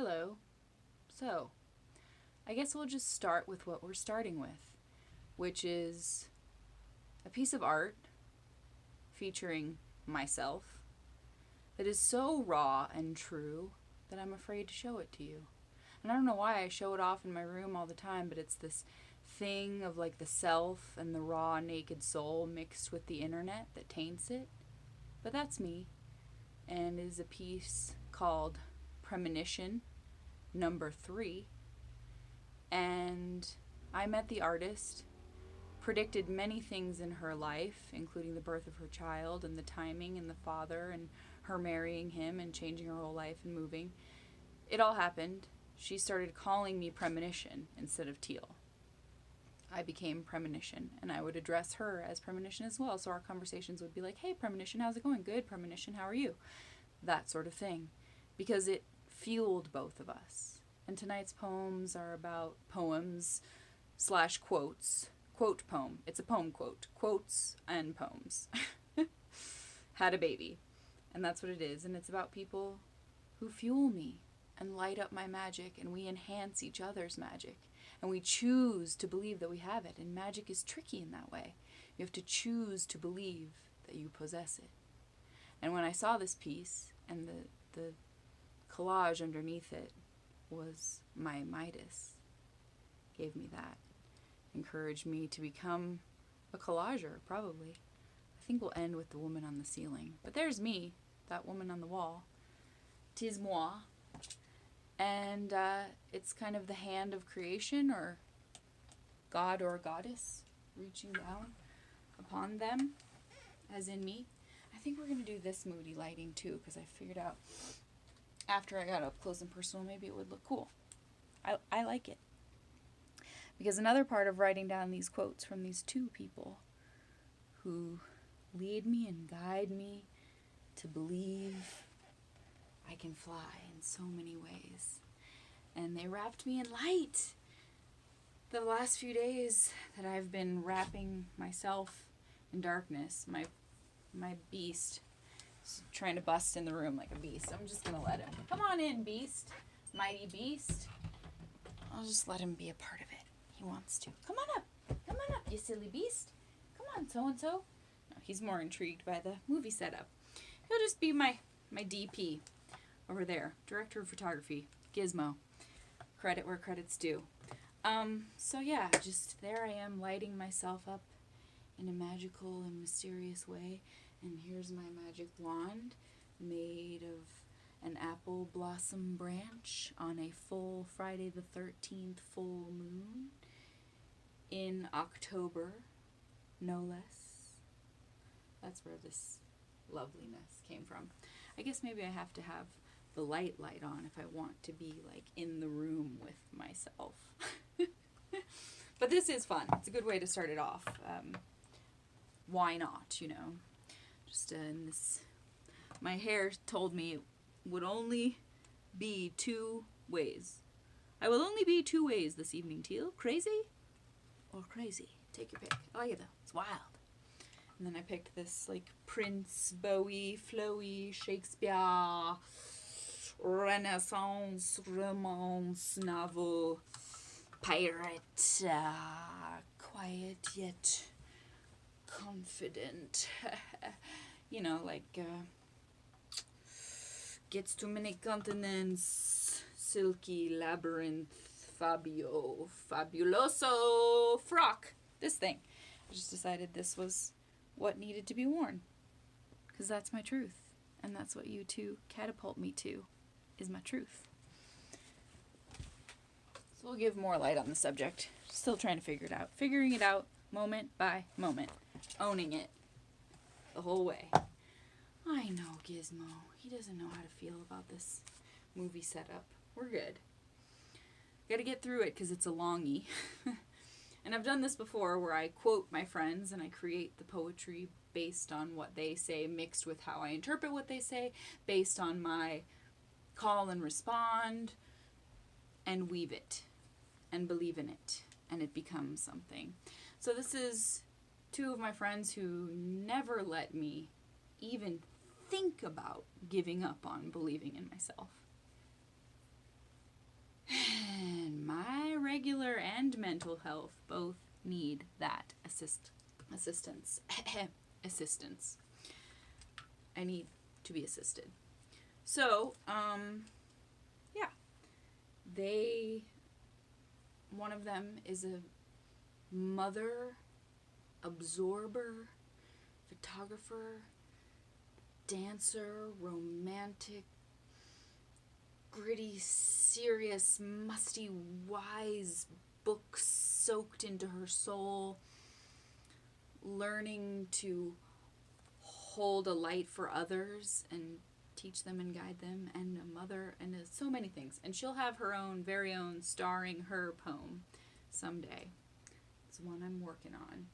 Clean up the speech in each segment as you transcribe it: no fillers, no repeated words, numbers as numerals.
Hello. So, I guess we'll just start with what we're starting with, which is a piece of art featuring myself that is so raw and true that I'm afraid to show it to you. And I don't know why I show it off in my room all the time, but it's this thing of like the self and the raw, naked soul mixed with the internet that taints it. But that's me, and it is a piece called Premonition number 3. And I met the artist, predicted many things in her life, including the birth of her child and the timing and the father and her marrying him and changing her whole life and moving. It all happened. She started calling me Premonition instead of Teal. I became Premonition, and I would address her as Premonition as well. So our conversations would be like, hey, Premonition, how's it going? Good, Premonition, how are you? That sort of thing. Because it fueled both of us. And tonight's poems are about poems / quotes. Quote poem. It's a poem quote. Quotes and poems. Had a baby. And that's what it is. And it's about people who fuel me and light up my magic, and we enhance each other's magic. And we choose to believe that we have it. And magic is tricky in that way. You have to choose to believe that you possess it. And when I saw this piece, and the collage underneath it was my Midas, gave me that. Encouraged me to become a collager, probably. I think we'll end with the woman on the ceiling. But there's me, that woman on the wall. 'Tis moi. And it's kind of the hand of creation, or God or goddess, reaching down upon them, as in me. I think we're going to do this moody lighting too, because I figured out after I got up close and personal, maybe it would look cool. I like it. Because another part of writing down these quotes from these two people who lead me and guide me to believe I can fly in so many ways. And they wrapped me in light. The last few days that I've been wrapping myself in darkness, my beast is trying to bust in the room like a beast. I'm just going to let him. Come on in, beast. Mighty beast. I'll just let him be a part of it. He wants to. Come on up. Come on up, you silly beast. Come on, so-and-so. No, he's more intrigued by the movie setup. He'll just be my DP over there. Director of photography. Gizmo. Credit where credit's due. So yeah, just there I am lighting myself up in a magical and mysterious way. And here's my magic wand made of an apple blossom branch on a full Friday the 13th full moon in October, no less. That's where this loveliness came from. I guess maybe I have to have the light on if I want to be like in the room with myself. But this is fun. It's a good way to start it off. Why not, you know? Just in this, my hair told me it would only be 2 ways. I will only be 2 ways this evening, Teal. Crazy or crazy? Take your pick. I like it though. It's wild. And then I picked this like Prince, Bowie, flowy, Shakespeare, Renaissance, romance, novel, pirate, quiet yet confident. You know, like gets too many continents, silky labyrinth, Fabio, fabuloso frock. This thing. I just decided this was what needed to be worn. Because that's my truth. And that's what you two catapult me to, is my truth. So we'll give more light on the subject. Still trying to figure it out. Figuring it out moment by moment. Owning it the whole way. I know Gizmo. He doesn't know how to feel about this movie setup. We're good. Gotta get through it because it's a longie. And I've done this before where I quote my friends and I create the poetry based on what they say, mixed with how I interpret what they say, based on my call and respond, and weave it and believe in it, and it becomes something. So this is 2 of my friends who never let me even think about giving up on believing in myself. regular and mental health both need that assistance. Assistance. I need to be assisted. So, yeah. One of them is a mother, absorber, photographer, dancer, romantic, gritty, serious, musty, wise, books soaked into her soul, learning to hold a light for others and teach them and guide them, and a mother, and so many things. And she'll have her own, very own, starring her poem someday. It's one I'm working on.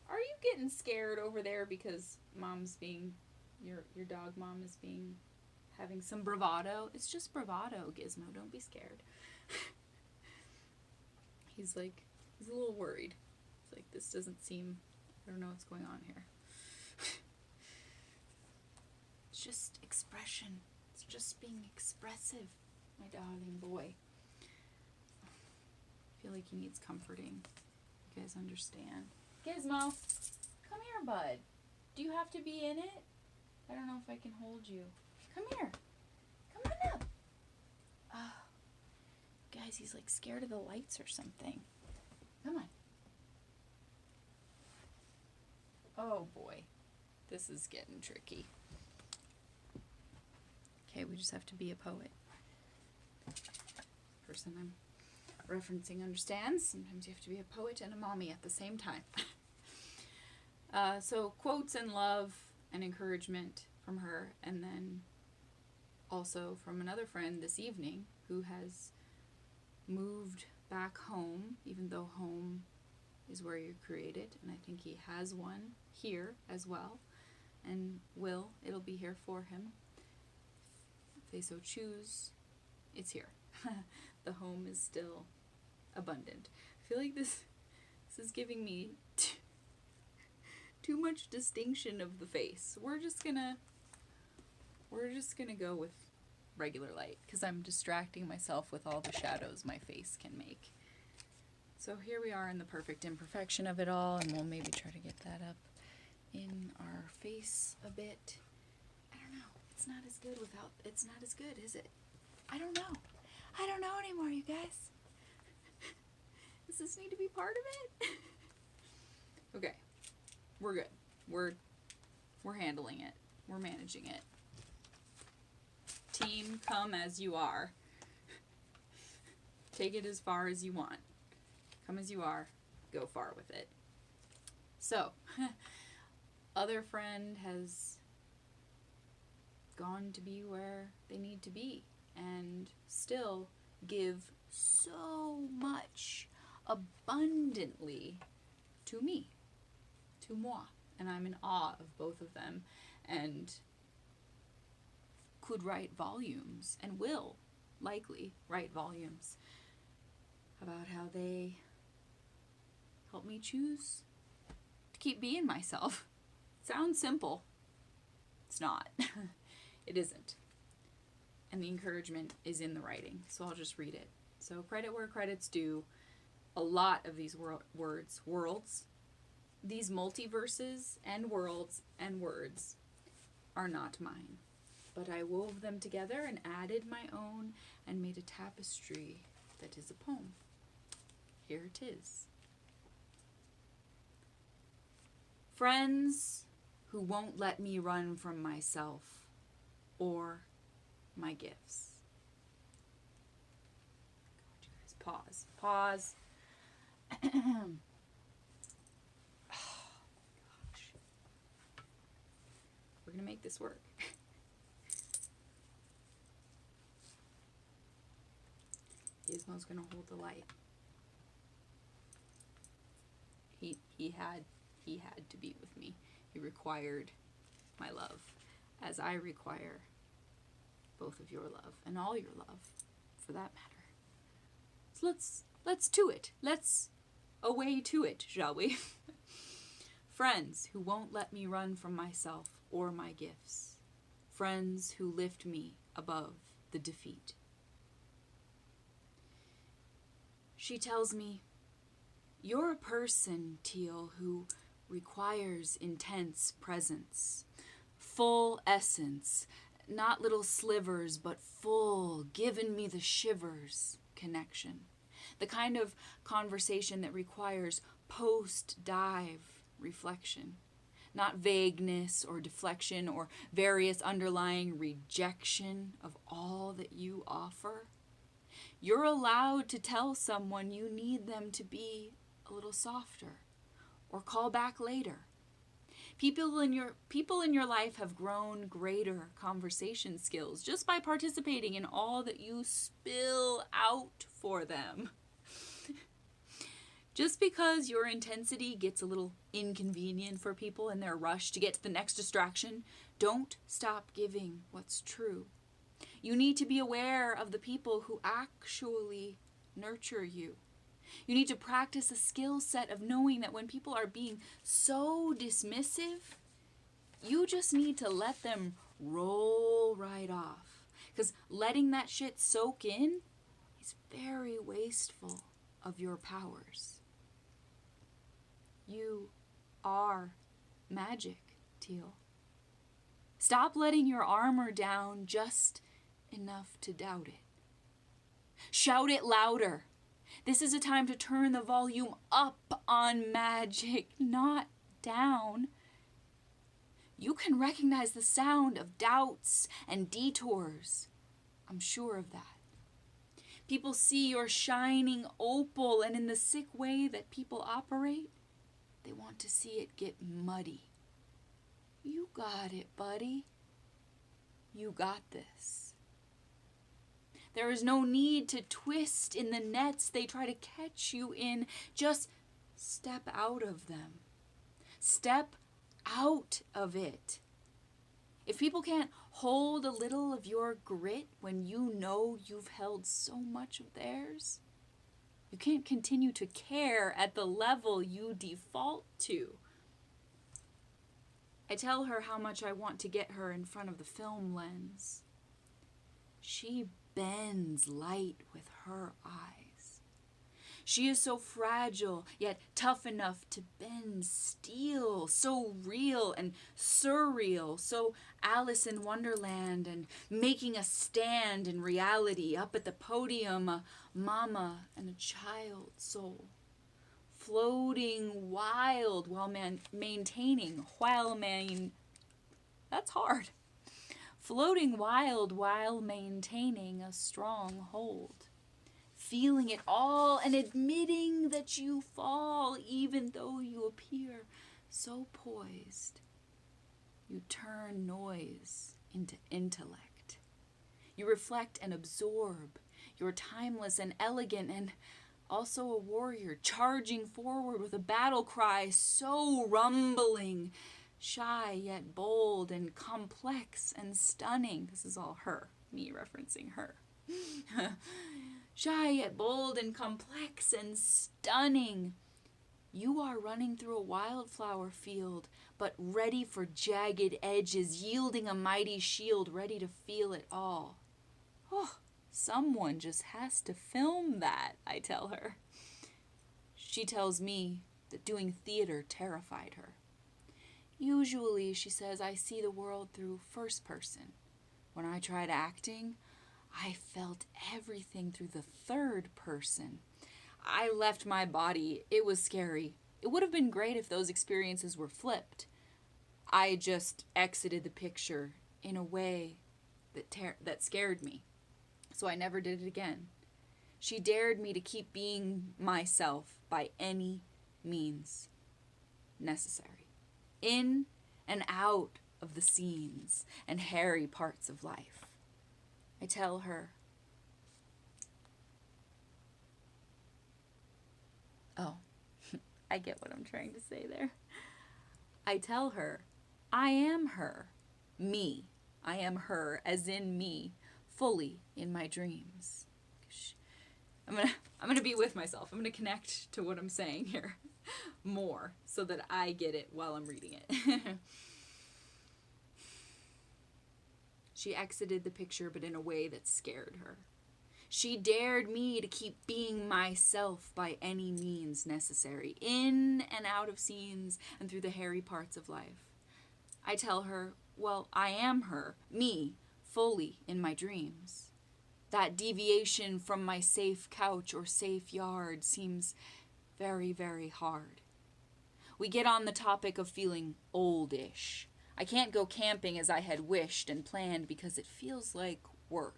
Are you getting scared over there because mom's being, your dog mom is being, having some bravado? It's just bravado, Gizmo. Don't be scared. He's a little worried. It's like, this doesn't seem, I don't know what's going on here. It's just expression. It's just being expressive, my darling boy. I feel like he needs comforting. You guys understand. Gizmo, come here, bud. Do you have to be in it? I don't know if I can hold you. Come here. Come on up. Oh, guys, he's like scared of the lights or something. Come on. Oh boy, this is getting tricky. Okay, we just have to be a poet. The person I'm referencing understands. Sometimes you have to be a poet and a mommy at the same time. So quotes and love and encouragement from her, and then also from another friend this evening who has moved back home, even though home is where you're created, and I think he has one here as well, and it'll be here for him. If they so choose, it's here. The home is still abundant. I feel like this is giving me too much distinction of the face. We're just gonna go with regular light because I'm distracting myself with all the shadows my face can make. So here we are in the perfect imperfection of it all, and we'll maybe try to get that up in our face a bit. I don't know. It's not as good, is it? I don't know. I don't know anymore, you guys. Does this need to be part of it? Okay. We're good. We're handling it. We're managing it. Team, come as you are. Take it as far as you want. Come as you are. Go far with it. So, other friend has gone to be where they need to be and still give so much abundantly to me, to moi, and I'm in awe of both of them, and could write volumes, and will likely write volumes about how they help me choose to keep being myself. Sounds simple. It's not. It isn't. And the encouragement is in the writing, so I'll just read it. So credit where credit's due. A lot of these worlds, these multiverses and worlds and words are not mine, but I wove them together and added my own and made a tapestry that is a poem. Here it is. Friends who won't let me run from myself or my gifts. Pause. Pause. Oh, gosh. We're going to make this work. Gizmo's going to hold the light. He had to be with me. He required my love, as I require both of your love and all your love, for that matter. So let's to it. Let's away to it, shall we? Friends who won't let me run from myself or my gifts. Friends who lift me above the defeat. She tells me, "You're a person, Teal, who requires intense presence, full essence, not little slivers, but full, giving me the shivers connection. The kind of conversation that requires post-dive reflection, not vagueness or deflection or various underlying rejection of all that you offer. You're allowed to tell someone you need them to be a little softer or call back later. People in your life have grown greater conversation skills just by participating in all that you spill out for them. Just because your intensity gets a little inconvenient for people in their rush to get to the next distraction, don't stop giving what's true. You need to be aware of the people who actually nurture you. You need to practice a skill set of knowing that when people are being so dismissive, you just need to let them roll right off. Because letting that shit soak in is very wasteful of your powers. You are magic, Teal. Stop letting your armor down just enough to doubt it. Shout it louder. This is a time to turn the volume up on magic, not down. You can recognize the sound of doubts and detours. I'm sure of that. People see your shining opal, and in the sick way that people operate, they want to see it get muddy. You got it, buddy. You got this. There is no need to twist in the nets they try to catch you in. Just step out of them. Step out of it. If people can't hold a little of your grit when you know you've held so much of theirs, you can't continue to care at the level you default to. I tell her how much I want to get her in front of the film lens. She bends light with her eyes. She is so fragile, yet tough enough to bend steel, so real and surreal, so Alice in Wonderland and making a stand in reality up at the podium, a mama and a child soul, floating wild while that's hard. Floating wild while maintaining a strong hold. Feeling it all and admitting that you fall even though you appear so poised. You turn noise into intellect. You reflect and absorb. You're timeless and elegant and also a warrior, charging forward with a battle cry so rumbling, shy yet bold and complex and stunning. This is all her, me referencing her. Shy yet bold and complex and stunning. You are running through a wildflower field, but ready for jagged edges, yielding a mighty shield, ready to feel it all. Oh, someone just has to film that, I tell her. She tells me that doing theater terrified her. Usually, she says, I see the world through first person. When I tried acting, I felt everything through the third person. I left my body. It was scary. It would have been great if those experiences were flipped. I just exited the picture in a way that scared me. So I never did it again. She dared me to keep being myself by any means necessary. In and out of the scenes and hairy parts of life. I tell her, oh, I get what I'm trying to say there. I tell her, I am her, me. I am her, as in me, fully in my dreams. I'm gonna be with myself. I'm gonna connect to what I'm saying here more so that I get it while I'm reading it. She exited the picture, but in a way that scared her. She dared me to keep being myself by any means necessary, in and out of scenes and through the hairy parts of life. I tell her, well, I am her, me, fully in my dreams. That deviation from my safe couch or safe yard seems very, very hard. We get on the topic of feeling oldish. I can't go camping as I had wished and planned because it feels like work.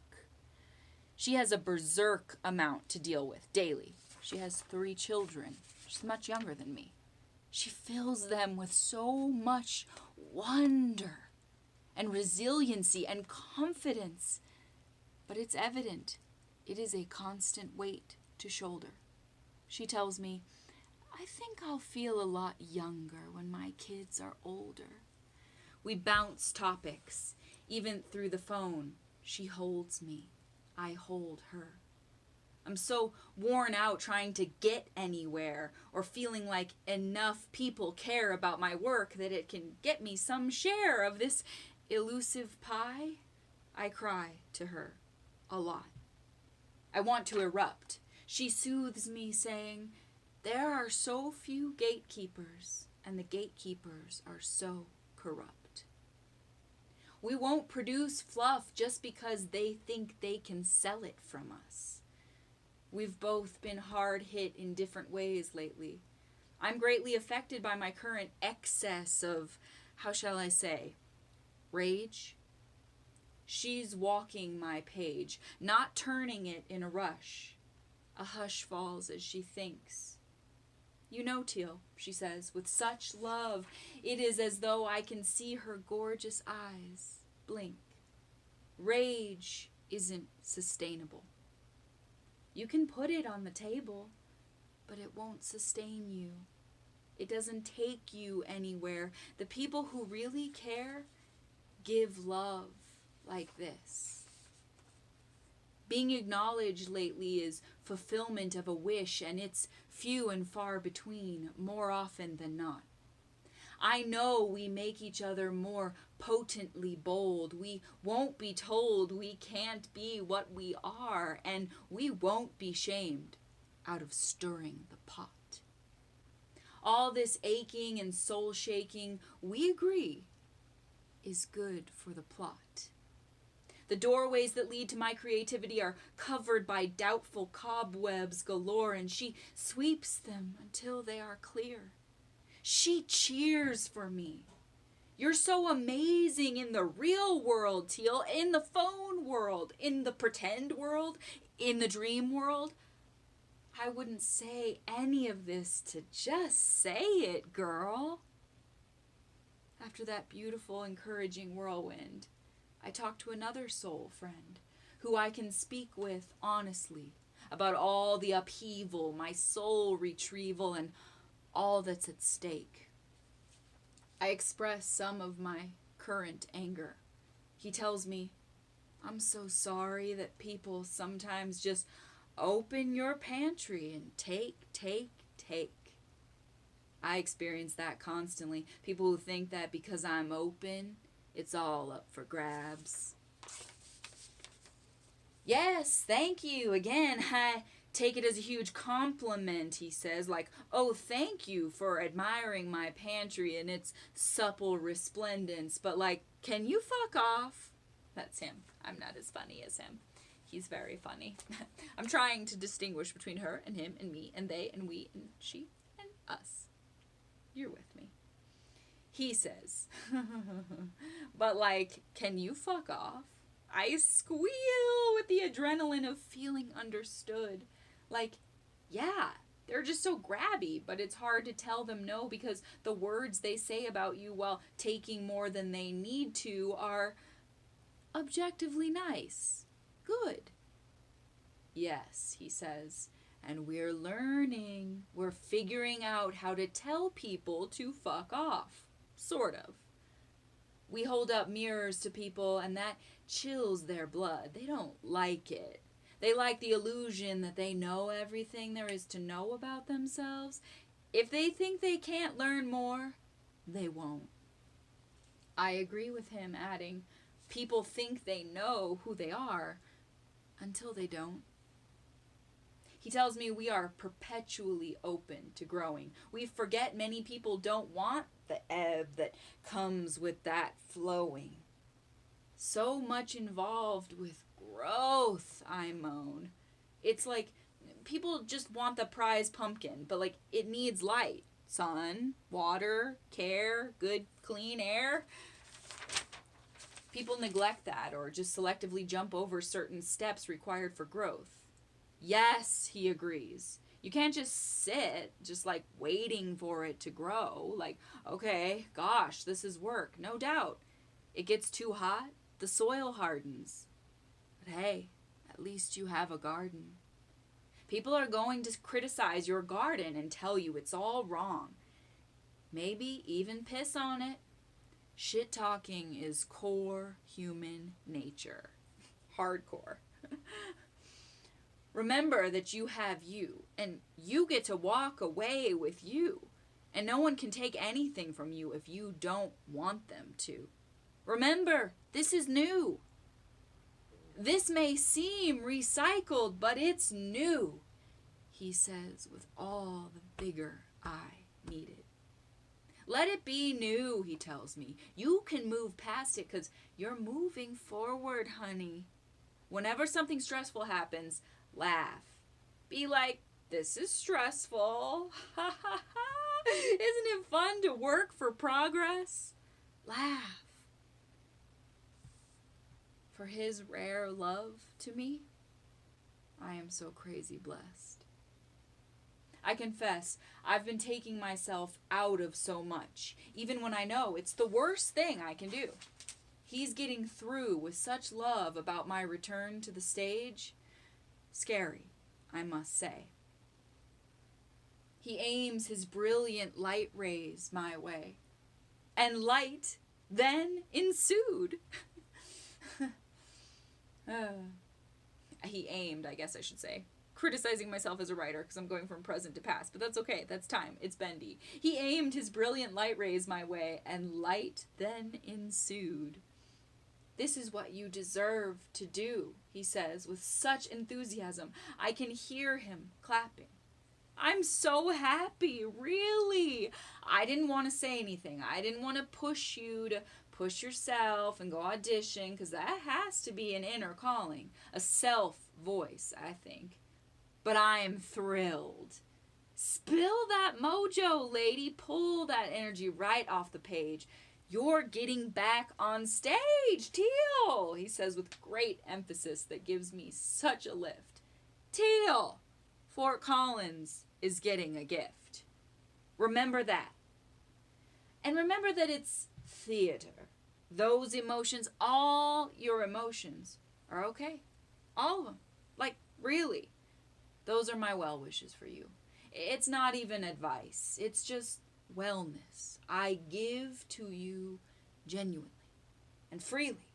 She has a berserk amount to deal with daily. She has 3 children. She's much younger than me. She fills them with so much wonder and resiliency and confidence. But it's evident it is a constant weight to shoulder. She tells me, I think I'll feel a lot younger when my kids are older. We bounce topics, even through the phone. She holds me. I hold her. I'm so worn out trying to get anywhere or feeling like enough people care about my work that it can get me some share of this elusive pie. I cry to her a lot. I want to erupt. She soothes me, saying, there are so few gatekeepers, and the gatekeepers are so corrupt. We won't produce fluff just because they think they can sell it from us. We've both been hard hit in different ways lately. I'm greatly affected by my current excess of, how shall I say, rage. She's walking my page, not turning it in a rush. A hush falls as she thinks. You know, Teal, she says, with such love, it is as though I can see her gorgeous eyes blink. Rage isn't sustainable. You can put it on the table, but it won't sustain you. It doesn't take you anywhere. The people who really care give love like this. Being acknowledged lately is fulfillment of a wish, and it's few and far between, more often than not. I know we make each other more potently bold. We won't be told we can't be what we are, and we won't be shamed out of stirring the pot. All this aching and soul shaking, we agree, is good for the plot. The doorways that lead to my creativity are covered by doubtful cobwebs galore, and she sweeps them until they are clear. She cheers for me. You're so amazing in the real world, Teal, in the phone world, in the pretend world, in the dream world. I wouldn't say any of this to just say it, girl. After that beautiful, encouraging whirlwind, I talk to another soul friend who I can speak with honestly about all the upheaval, my soul retrieval, and all that's at stake. I express some of my current anger. He tells me, I'm so sorry that people sometimes just open your pantry and take. I experience that constantly. People who think that because I'm open, it's all up for grabs. Yes, thank you. Again, I take it as a huge compliment, he says. Like, oh, thank you for admiring my pantry and its supple resplendence. But, like, can you fuck off? That's him. I'm not as funny as him. He's very funny. I'm trying to distinguish between her and him and me and they and we and she and us. You're with me. He says, but like, can you fuck off? I squeal with the adrenaline of feeling understood. Like, yeah, they're just so grabby, but it's hard to tell them no because the words they say about you while taking more than they need to are objectively nice. Good. Yes, he says, and we're learning. We're figuring out how to tell people to fuck off. Sort of. We hold up mirrors to people and that chills their blood. They don't like it. They like the illusion that they know everything there is to know about themselves. If they think they can't learn more, they won't. I agree with him, adding, people think they know who they are until they don't. He tells me we are perpetually open to growing. We forget many people don't want the ebb that comes with that flowing. So much involved with growth, I moan. It's like people just want the prize pumpkin, but like it needs light, sun, water, care, good, clean air. People neglect that or just selectively jump over certain steps required for growth. Yes, he agrees. You can't just sit, just like waiting for it to grow. Like, okay, gosh, this is work, no doubt. It gets too hot, the soil hardens. But hey, at least you have a garden. People are going to criticize your garden and tell you it's all wrong. Maybe even piss on it. Shit talking is core human nature. Hardcore. Remember that you have you, and you get to walk away with you, and no one can take anything from you if you don't want them to. Remember, this is new. This may seem recycled, but it's new, he says with all the vigor I needed. Let it be new, he tells me. You can move past it because you're moving forward, honey. Whenever something stressful happens, laugh. Be like, this is stressful. Ha ha ha. Isn't it fun to work for progress? Laugh. For his rare love to me, I am so crazy blessed. I confess, I've been taking myself out of so much, even when I know it's the worst thing I can do. He's getting through with such love about my return to the stage. Scary, I must say. He aims his brilliant light rays my way, and light then ensued. He aimed, I guess I should say. Criticizing myself as a writer because I'm going from present to past, but that's okay. That's time. It's bendy. He aimed his brilliant light rays my way, and light then ensued. This is what you deserve to do, he says with such enthusiasm. I can hear him clapping. I'm so happy, really. I didn't want to say anything. I didn't want to push you to push yourself and go audition, because that has to be an inner calling, a self voice, I think. But I am thrilled. Spill that mojo, lady. Pull that energy right off the page. You're getting back on stage, Teal, he says with great emphasis that gives me such a lift. Teal, Fort Collins is getting a gift. Remember that. And remember that it's theater. Those emotions, all your emotions, are okay. All of them. Like, really. Those are my well wishes for you. It's not even advice. It's just wellness. I give to you genuinely and freely.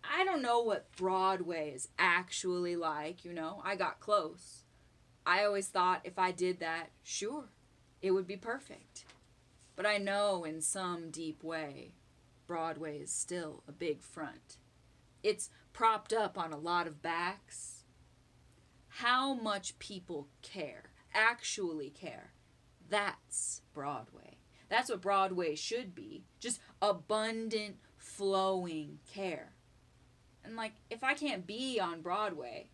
I don't know what Broadway is actually like, you know. I got close. I always thought if I did that, sure, it would be perfect. But I know in some deep way, Broadway is still a big front. It's propped up on a lot of backs. How much people care, actually care. That's Broadway. That's what Broadway should be. Just abundant, flowing care. And like, if I can't be on Broadway,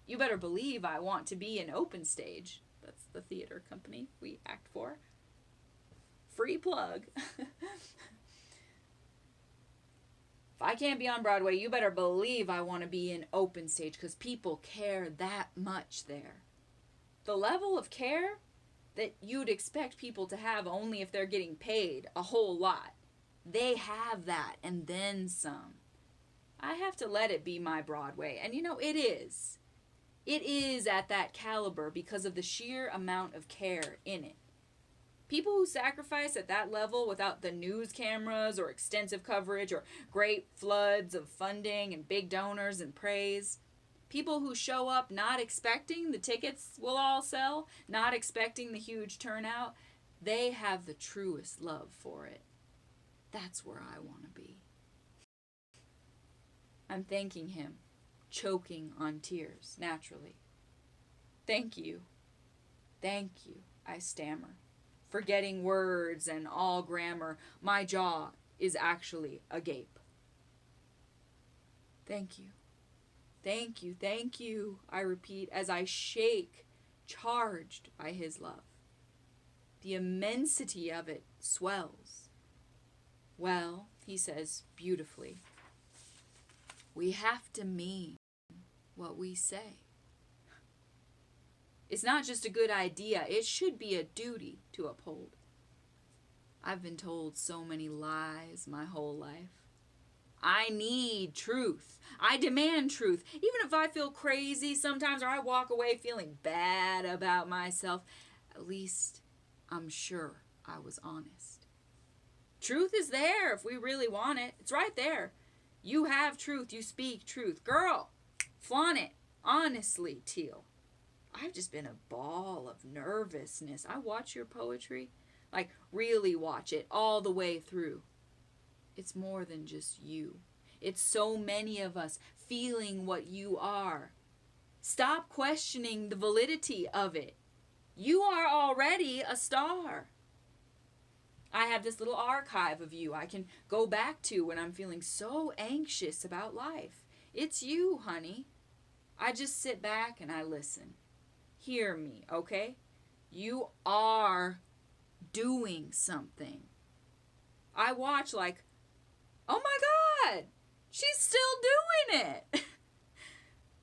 you better believe I want to be in Open Stage. That's the theater company we act for. Free plug. If I can't be on Broadway, you better believe I want to be in Open Stage, because people care that much there. The level of care that you'd expect people to have only if they're getting paid a whole lot. They have that and then some. I have to let it be my Broadway. And you know, it is. It is at that caliber because of the sheer amount of care in it. People who sacrifice at that level without the news cameras or extensive coverage or great floods of funding and big donors and praise. People who show up not expecting the tickets will all sell, not expecting the huge turnout. They have the truest love for it. That's where I want to be. I'm thanking him, choking on tears, naturally. Thank you. Thank you, I stammer, forgetting words and all grammar. My jaw is actually agape. Thank you. Thank you, thank you, I repeat as I shake, charged by his love. The immensity of it swells. Well, he says beautifully, we have to mean what we say. It's not just a good idea, it should be a duty to uphold. I've been told so many lies my whole life. I need truth. I demand truth. Even if I feel crazy sometimes or I walk away feeling bad about myself, at least I'm sure I was honest. Truth is there if we really want it. It's right there. You have truth. You speak truth. Girl, flaunt it. Honestly, Teal. I've just been a ball of nervousness. I watch your poetry. Like, really watch it all the way through. It's more than just you. It's so many of us feeling what you are. Stop questioning the validity of it. You are already a star. I have this little archive of you I can go back to when I'm feeling so anxious about life. It's you, honey. I just sit back and I listen. Hear me, okay? You are doing something. I watch like, oh my God, she's still doing it.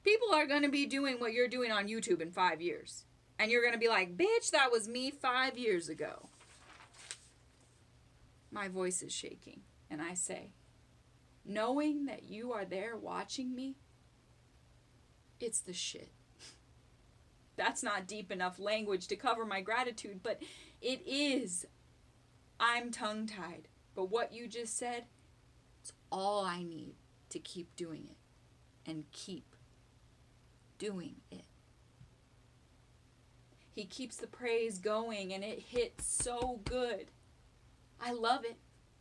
People are going to be doing what you're doing on YouTube in 5 years. And you're going to be like, bitch, that was me 5 years ago. My voice is shaking, and I say, knowing that you are there watching me, it's the shit. That's not deep enough language to cover my gratitude, but it is. I'm tongue-tied. But what you just said, it's all I need to keep doing it. And keep doing it. He keeps the praise going, and it hits so good. I love it.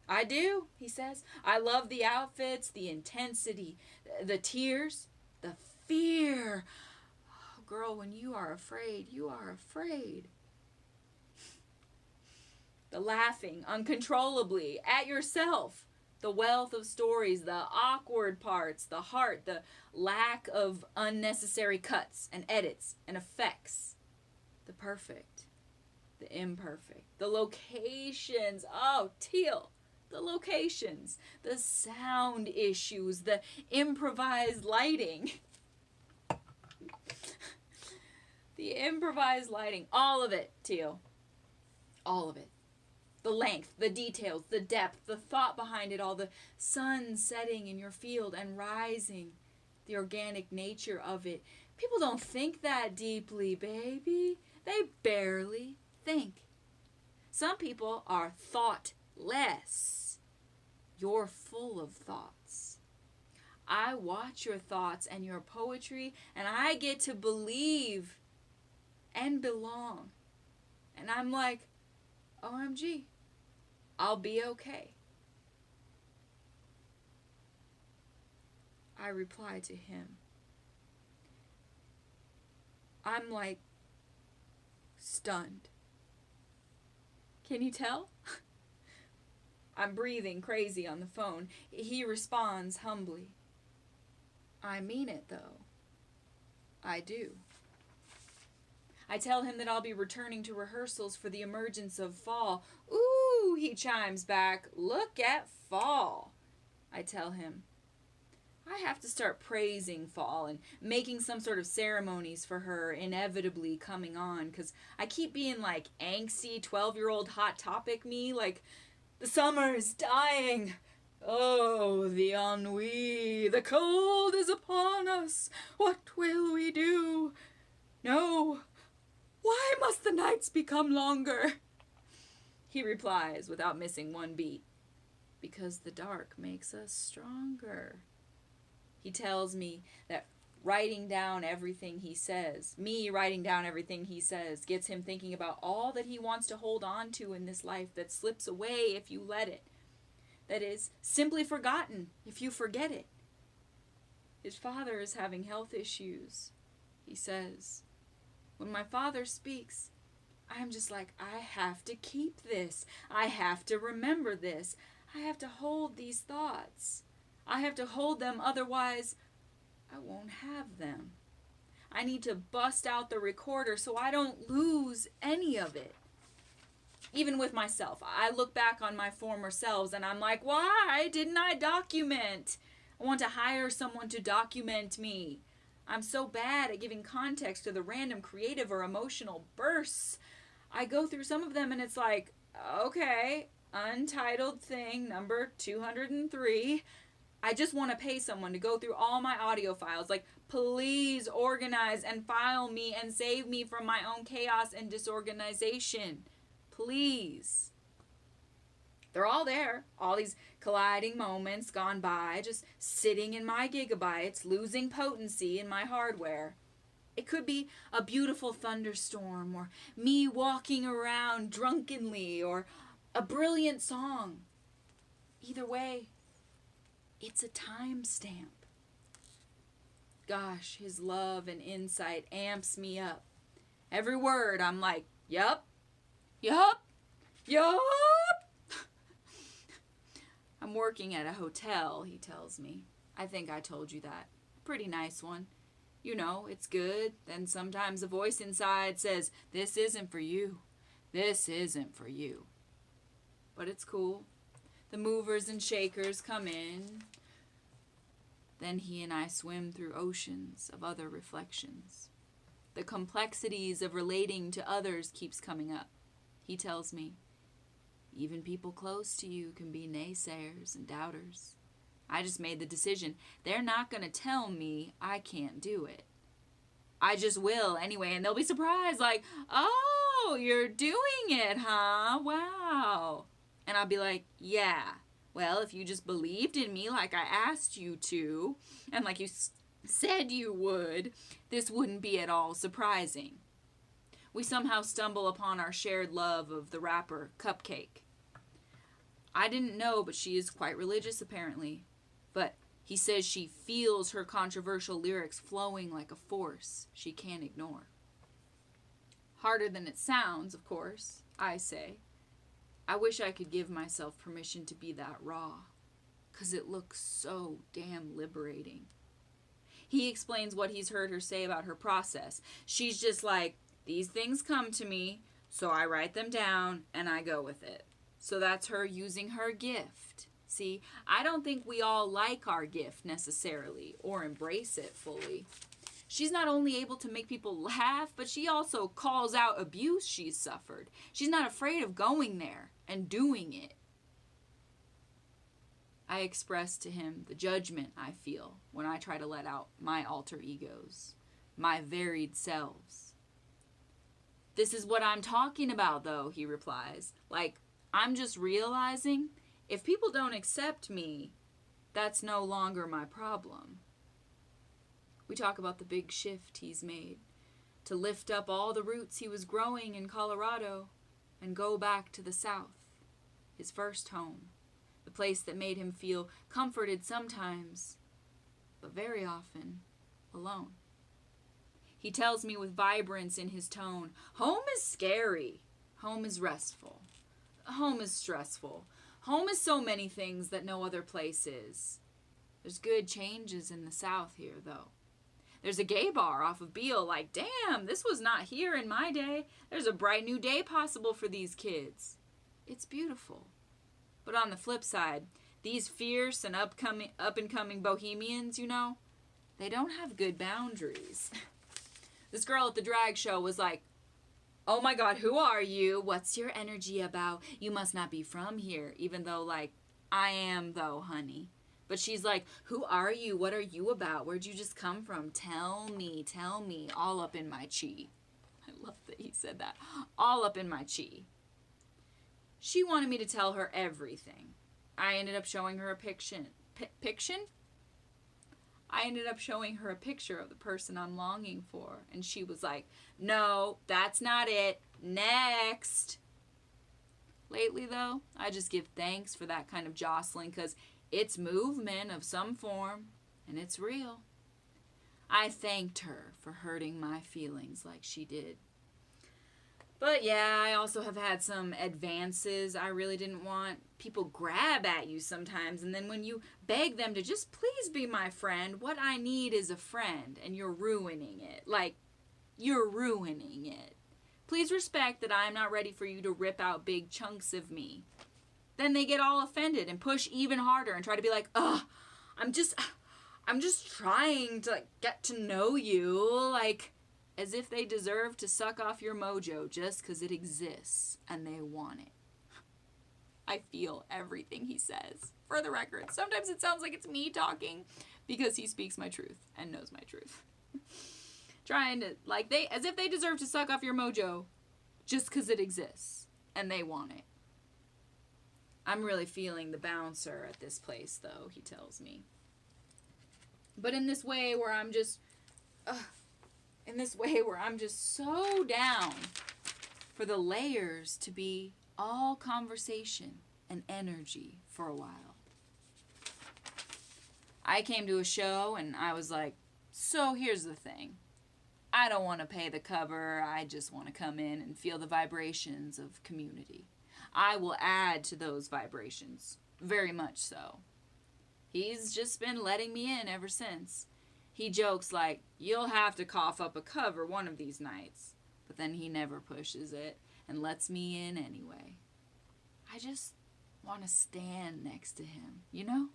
I do, he says. I love the outfits, the intensity, the tears, the fear. Oh, girl, when you are afraid, you are afraid. The laughing uncontrollably at yourself. The wealth of stories, the awkward parts, the heart, the lack of unnecessary cuts and edits and effects. The perfect. The imperfect, the locations, oh, Teal, the locations, the sound issues, the improvised lighting, all of it, Teal, all of it. The length, the details, the depth, the thought behind it all, the sun setting in your field and rising, the organic nature of it. People don't think that deeply, baby. They barely think. Some people are thoughtless. You're full of thoughts. I watch your thoughts and your poetry, and I get to believe and belong. And I'm like, OMG, I'll be okay. I reply to him. I'm like stunned. Can you tell? I'm breathing crazy on the phone. He responds humbly. I mean it, though. I do. I tell him that I'll be returning to rehearsals for the emergence of fall. Ooh, he chimes back. Look at fall. I tell him. I have to start praising fall and making some sort of ceremonies for her inevitably coming on, because I keep being like angsty 12-year-old hot topic me, like, the summer is dying. Oh, the ennui. The cold is upon us. What will we do? No. Why must the nights become longer? He replies without missing one beat. Because the dark makes us stronger. He tells me that writing down everything he says, gets him thinking about all that he wants to hold on to in this life that slips away if you let it. That is simply forgotten if you forget it. His father is having health issues, he says. When my father speaks, I'm just like, I have to keep this. I have to remember this. I have to hold these thoughts. I have to hold them, otherwise I won't have them. I need to bust out the recorder so I don't lose any of it. Even with myself, I look back on my former selves and I'm like, why didn't I document? I want to hire someone to document me. I'm so bad at giving context to the random creative or emotional bursts. I go through some of them and it's like, okay, untitled thing number 203. I just want to pay someone to go through all my audio files. Like, please organize and file me and save me from my own chaos and disorganization. Please. They're all there. All these colliding moments gone by, just sitting in my gigabytes, losing potency in my hardware. It could be a beautiful thunderstorm, or me walking around drunkenly, or a brilliant song. Either way, it's a timestamp. Gosh, his love and insight amps me up. Every word, I'm like, yup, yup, yup. I'm working at a hotel, he tells me. I think I told you that. Pretty nice one. You know, it's good. Then sometimes a voice inside says, this isn't for you. This isn't for you. But it's cool. The movers and shakers come in. Then he and I swim through oceans of other reflections. The complexities of relating to others keeps coming up. He tells me, even people close to you can be naysayers and doubters. I just made the decision. They're not going to tell me I can't do it. I just will anyway, and they'll be surprised, like, oh, you're doing it, huh? Wow. And I'll be like, yeah. Well, if you just believed in me like I asked you to, and like you said you would, this wouldn't be at all surprising. We somehow stumble upon our shared love of the rapper Cupcake. I didn't know, but she is quite religious apparently. But he says she feels her controversial lyrics flowing like a force she can't ignore. Harder than it sounds, of course, I say. I wish I could give myself permission to be that raw, 'cause it looks so damn liberating. He explains what he's heard her say about her process. She's just like, these things come to me, so I write them down and I go with it. So that's her using her gift. See, I don't think we all like our gift necessarily or embrace it fully. She's not only able to make people laugh, but she also calls out abuse she's suffered. She's not afraid of going there and doing it. I express to him the judgment I feel when I try to let out my alter egos, my varied selves. This is what I'm talking about, though, he replies. Like, I'm just realizing if people don't accept me, that's no longer my problem. We talk about the big shift he's made to lift up all the roots he was growing in Colorado and go back to the South, his first home, the place that made him feel comforted sometimes, but very often alone. He tells me with vibrance in his tone, home is scary. Home is restful. Home is stressful. Home is so many things that no other place is. There's good changes in the South here, though. There's a gay bar off of Beale, like, damn, this was not here in my day. There's a bright new day possible for these kids. It's beautiful. But on the flip side, these fierce and up-and-coming bohemians, you know, they don't have good boundaries. This girl at the drag show was like, oh my God, who are you? What's your energy about? You must not be from here. Even though, like, I am though, honey. But she's like, who are you? What are you about? Where'd you just come from? Tell me, all up in my chi. I love that he said that. All up in my chi. She wanted me to tell her everything. I ended up showing her a I ended up showing her a picture of the person I'm longing for. And she was like, no, that's not it. Next. Lately, though, I just give thanks for that kind of jostling because it's movement of some form and it's real. I thanked her for hurting my feelings like she did. But yeah, I also have had some advances I really didn't want. People grab at you sometimes, and then when you beg them to just please be my friend, what I need is a friend, and you're ruining it. Like, you're ruining it. Please respect that I am not ready for you to rip out big chunks of me. Then they get all offended and push even harder and try to be like, ugh, I'm just trying to get to know you, like, as if they deserve to suck off your mojo just because it exists and they want it. I feel everything he says. For the record, sometimes it sounds like it's me talking because he speaks my truth and knows my truth. Trying to, like, as if they deserve to suck off your mojo just because it exists and they want it. I'm really feeling the bouncer at this place, though, he tells me. But in this way where I'm just so down for the layers to be all conversation and energy for a while. I came to a show and I was like, so here's the thing. I don't want to pay the cover. I just want to come in and feel the vibrations of community. I will add to those vibrations, very much so. He's just been letting me in ever since. He jokes like, you'll have to cough up a cover one of these nights. But then he never pushes it and lets me in anyway. I just want to stand next to him, you know?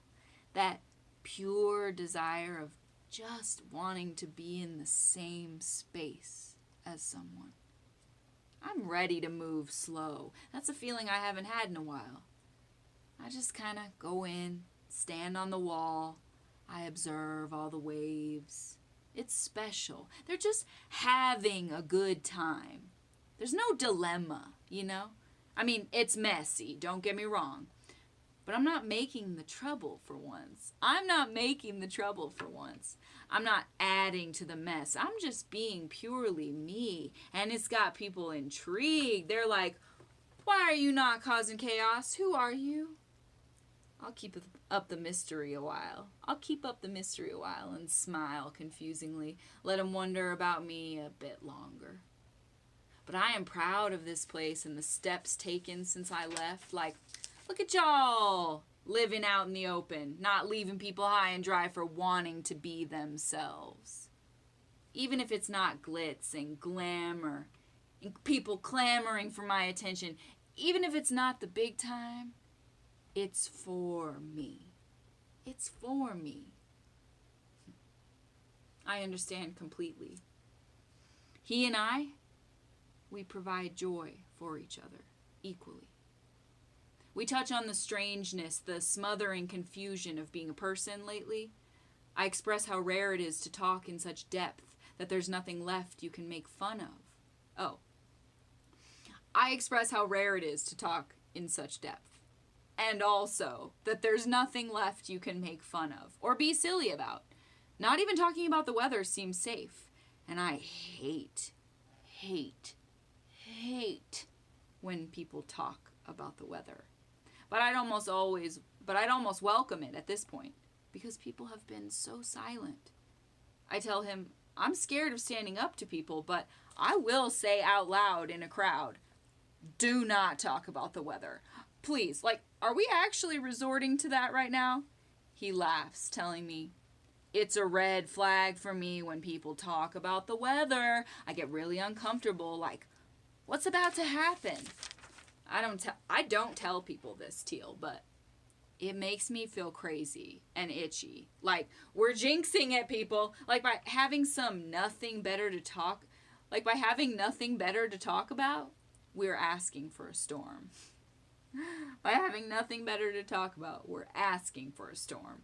That pure desire of just wanting to be in the same space as someone. I'm ready to move slow. That's a feeling I haven't had in a while. I just kind of go in, stand on the wall. I observe all the waves. It's special. They're just having a good time. There's no dilemma, you know? I mean, it's messy, don't get me wrong. But I'm not making the trouble for once. I'm not adding to the mess. I'm just being purely me. And it's got people intrigued. They're like, why are you not causing chaos? Who are you? I'll keep up the mystery a while. And smile confusingly. Let them wonder about me a bit longer. But I am proud of this place and the steps taken since I left. Like, look at y'all living out in the open, not leaving people high and dry for wanting to be themselves. Even if it's not glitz and glamour and people clamoring for my attention, even if it's not the big time, it's for me. It's for me. I understand completely. He and I, we provide joy for each other equally. We touch on the strangeness, the smothering confusion of being a person lately. I express how rare it is to talk in such depth that there's nothing left you can make fun of. I express how rare it is to talk in such depth. And also that there's nothing left you can make fun of or be silly about. Not even talking about the weather seems safe. And I hate when people talk about the weather. But I'd almost welcome it at this point because people have been so silent. I tell him, I'm scared of standing up to people, but I will say out loud in a crowd, do not talk about the weather. Please, are we actually resorting to that right now? He laughs, telling me, it's a red flag for me when people talk about the weather. I get really uncomfortable, like, what's about to happen? I don't tell people this, Teal, but it makes me feel crazy and itchy. Like, we're jinxing it, people. Like, by having nothing better to talk about, we're asking for a storm. By having nothing better to talk about, we're asking for a storm.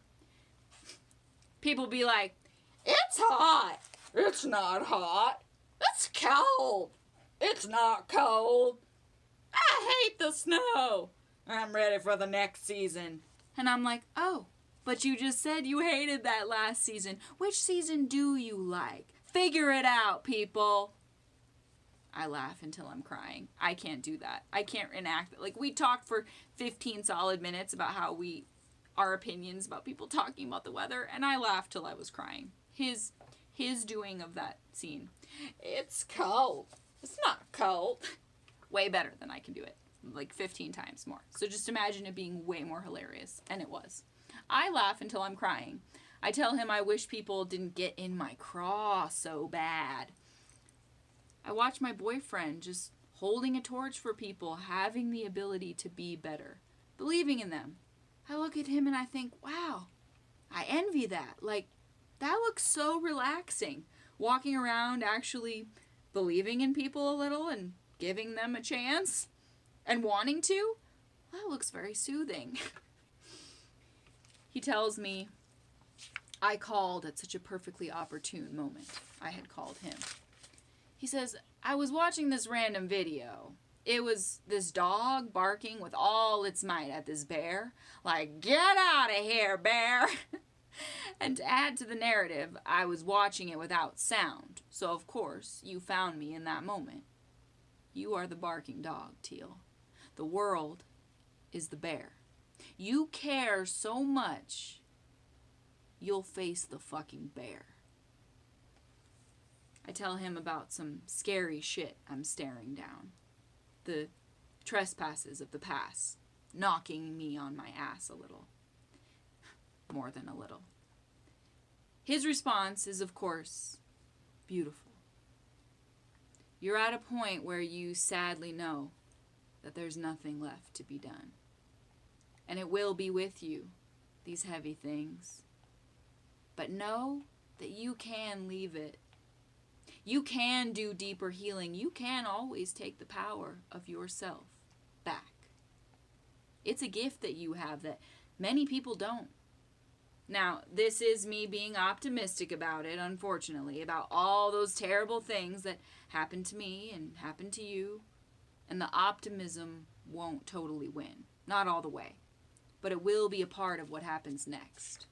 People be like, it's hot. It's not hot. It's cold. It's not cold. I hate the snow. I'm ready for the next season. And I'm like, oh, but you just said you hated that last season. Which season do you like? Figure it out, people. I laugh until I'm crying. I can't do that. I can't enact it. Like, we talked for 15 solid minutes about our opinions about people talking about the weather, and I laughed till I was crying. His his doing of that scene. It's cold. It's not cold. Way better than I can do it. Like 15 times more. So just imagine it being way more hilarious. And it was. I laugh until I'm crying. I tell him I wish people didn't get in my craw so bad. I watch my boyfriend just holding a torch for people, having the ability to be better, believing in them. I look at him and I think, wow, I envy that. Like, that looks so relaxing. Walking around actually believing in people a little and giving them a chance and wanting to, that looks very soothing. He tells me I called at such a perfectly opportune moment. I had called him. He says, I was watching this random video. It was this dog barking with all its might at this bear. Like, get out of here, bear! And to add to the narrative, I was watching it without sound. So, of course, you found me in that moment. You are the barking dog, Teal. The world is the bear. You care so much, you'll face the fucking bear. I tell him about some scary shit I'm staring down. The trespasses of the past, knocking me on my ass a little. More than a little. His response is, of course, beautiful. You're at a point where you sadly know that there's nothing left to be done. And it will be with you, these heavy things. But know that you can leave it. You can do deeper healing. You can always take the power of yourself back. It's a gift that you have that many people don't. Now, this is me being optimistic about it, unfortunately, about all those terrible things that happened to me and happened to you. And the optimism won't totally win. Not all the way. But it will be a part of what happens next.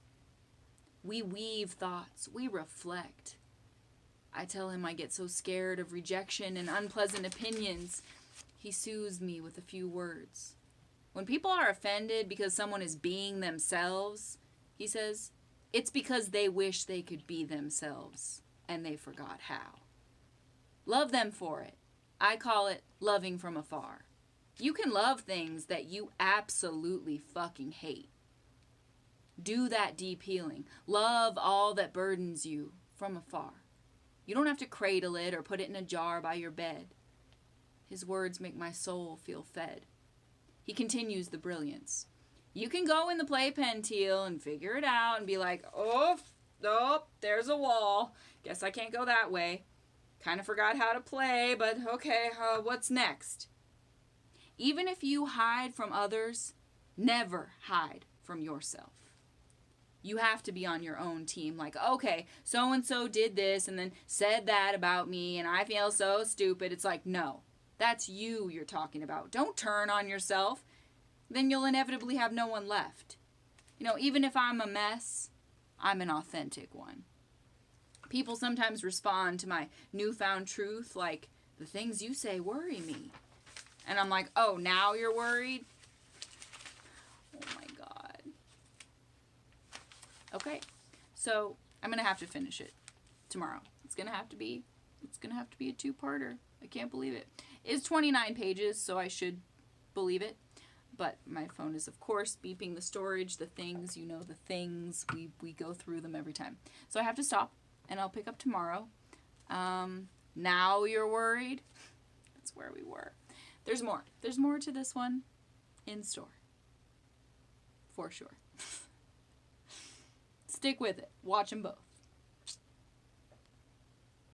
We weave thoughts. We reflect. I tell him I get so scared of rejection and unpleasant opinions. He soothes me with a few words. When people are offended because someone is being themselves, he says, it's because they wish they could be themselves and they forgot how. Love them for it. I call it loving from afar. You can love things that you absolutely fucking hate. Do that deep healing. Love all that burdens you from afar. You don't have to cradle it or put it in a jar by your bed. His words make my soul feel fed. He continues the brilliance. You can go in the playpen, Teal, and figure it out and be like, oh, there's a wall. Guess I can't go that way. Kind of forgot how to play, but okay, what's next? Even if you hide from others, never hide from yourself. You have to be on your own team. Like, okay, so-and-so did this and then said that about me and I feel so stupid. It's like, no, that's you you're talking about. Don't turn on yourself. Then you'll inevitably have no one left. You know, even if I'm a mess, I'm an authentic one. People sometimes respond to my newfound truth like, the things you say worry me. And I'm like, oh, now you're worried? Oh my God. Okay, so I'm going to have to finish it tomorrow. It's going to have to be a two-parter. I can't believe it. It's 29 pages, so I should believe it. But my phone is, of course, beeping the storage, the things, the things. We go through them every time. So I have to stop, and I'll pick up tomorrow. Now you're worried? That's where we were. There's more. There's more to this one in store. For sure. Stick with it. Watch them both.